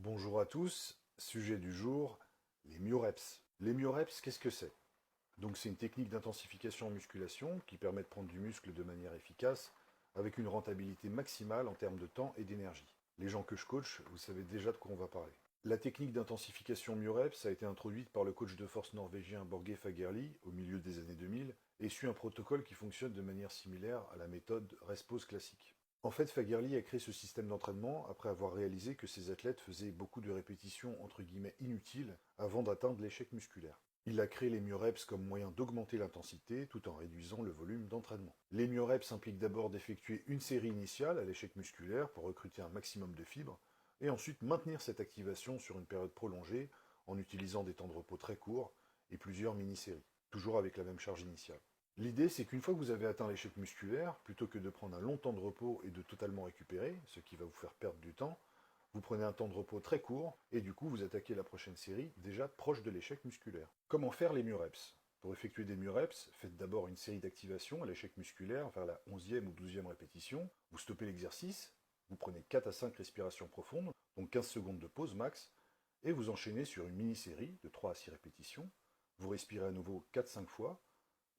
Bonjour à tous, sujet du jour, les myoreps. Les myoreps, qu'est-ce que c'est? Donc c'est une technique d'intensification en musculation qui permet de prendre du muscle de manière efficace avec une rentabilité maximale en termes de temps et d'énergie. Les gens que je coach, vous savez déjà de quoi on va parler. La technique d'intensification myoreps a été introduite par le coach de force norvégien Borge Fagerli au milieu des années 2000 et suit un protocole qui fonctionne de manière similaire à la méthode rest-pause classique. En fait, Fagerli a créé ce système d'entraînement après avoir réalisé que ses athlètes faisaient beaucoup de répétitions entre guillemets inutiles avant d'atteindre l'échec musculaire. Il a créé les myoreps comme moyen d'augmenter l'intensité tout en réduisant le volume d'entraînement. Les myoreps impliquent d'abord d'effectuer une série initiale à l'échec musculaire pour recruter un maximum de fibres, et ensuite maintenir cette activation sur une période prolongée en utilisant des temps de repos très courts et plusieurs mini-séries, toujours avec la même charge initiale. L'idée, c'est qu'une fois que vous avez atteint l'échec musculaire, plutôt que de prendre un long temps de repos et de totalement récupérer, ce qui va vous faire perdre du temps, vous prenez un temps de repos très court et du coup vous attaquez la prochaine série déjà proche de l'échec musculaire. Comment faire les myoreps? Pour effectuer des myoreps, faites d'abord une série d'activations à l'échec musculaire vers la 11e ou 12e répétition. Vous stoppez l'exercice, vous prenez 4 à 5 respirations profondes, donc 15 secondes de pause max, et vous enchaînez sur une mini-série de 3 à 6 répétitions. Vous respirez à nouveau 4-5 fois,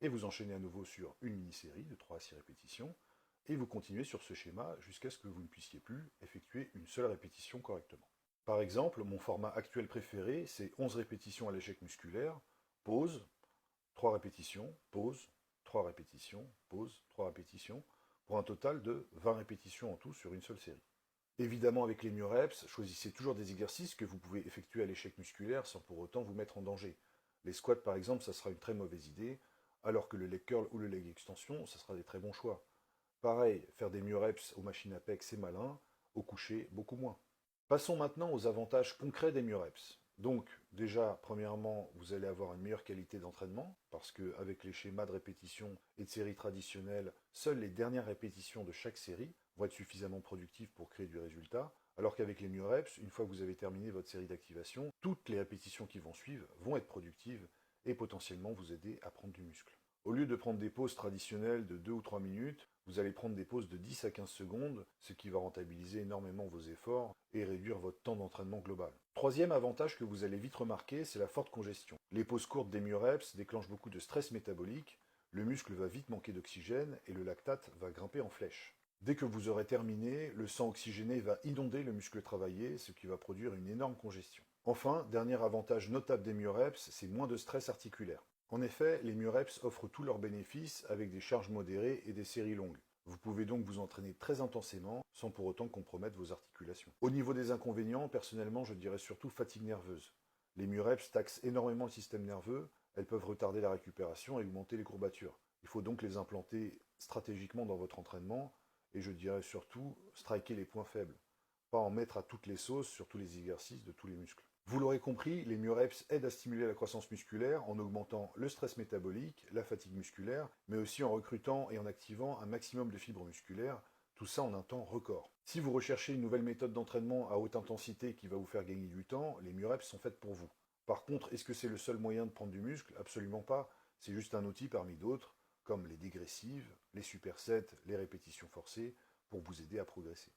et vous enchaînez à nouveau sur une mini-série de 3 à 6 répétitions, et vous continuez sur ce schéma jusqu'à ce que vous ne puissiez plus effectuer une seule répétition correctement. Par exemple, mon format actuel préféré, c'est 11 répétitions à l'échec musculaire, pause, 3 répétitions, pause, 3 répétitions, pause, 3 répétitions, pour un total de 20 répétitions en tout sur une seule série. Évidemment, avec les myoreps, choisissez toujours des exercices que vous pouvez effectuer à l'échec musculaire sans pour autant vous mettre en danger. Les squats, par exemple, ça sera une très mauvaise idée, alors que le leg curl ou le leg extension, ça sera des très bons choix. Pareil, faire des myoreps aux machines à pec, c'est malin, au coucher, beaucoup moins. Passons maintenant aux avantages concrets des myoreps. Donc, déjà, premièrement, vous allez avoir une meilleure qualité d'entraînement, parce qu'avec les schémas de répétition et de séries traditionnelles, seules les dernières répétitions de chaque série vont être suffisamment productives pour créer du résultat, alors qu'avec les myoreps, une fois que vous avez terminé votre série d'activation, toutes les répétitions qui vont suivre vont être productives et potentiellement vous aider à prendre du muscle. Au lieu de prendre des pauses traditionnelles de 2 ou 3 minutes, vous allez prendre des pauses de 10 à 15 secondes, ce qui va rentabiliser énormément vos efforts et réduire votre temps d'entraînement global. Troisième avantage que vous allez vite remarquer, c'est la forte congestion. Les pauses courtes des myoreps déclenchent beaucoup de stress métabolique, le muscle va vite manquer d'oxygène et le lactate va grimper en flèche. Dès que vous aurez terminé, le sang oxygéné va inonder le muscle travaillé, ce qui va produire une énorme congestion. Enfin, dernier avantage notable des myoreps, c'est moins de stress articulaire. En effet, les myoreps offrent tous leurs bénéfices avec des charges modérées et des séries longues. Vous pouvez donc vous entraîner très intensément sans pour autant compromettre vos articulations. Au niveau des inconvénients, personnellement, je dirais surtout fatigue nerveuse. Les myoreps taxent énormément le système nerveux, elles peuvent retarder la récupération et augmenter les courbatures. Il faut donc les implanter stratégiquement dans votre entraînement et je dirais surtout striker les points faibles, pas en mettre à toutes les sauces sur tous les exercices de tous les muscles. Vous l'aurez compris, les myoreps aident à stimuler la croissance musculaire en augmentant le stress métabolique, la fatigue musculaire, mais aussi en recrutant et en activant un maximum de fibres musculaires, tout ça en un temps record. Si vous recherchez une nouvelle méthode d'entraînement à haute intensité qui va vous faire gagner du temps, les myoreps sont faites pour vous. Par contre, est-ce que c'est le seul moyen de prendre du muscle? Absolument pas. C'est juste un outil parmi d'autres, comme les dégressives, les supersets, les répétitions forcées, pour vous aider à progresser.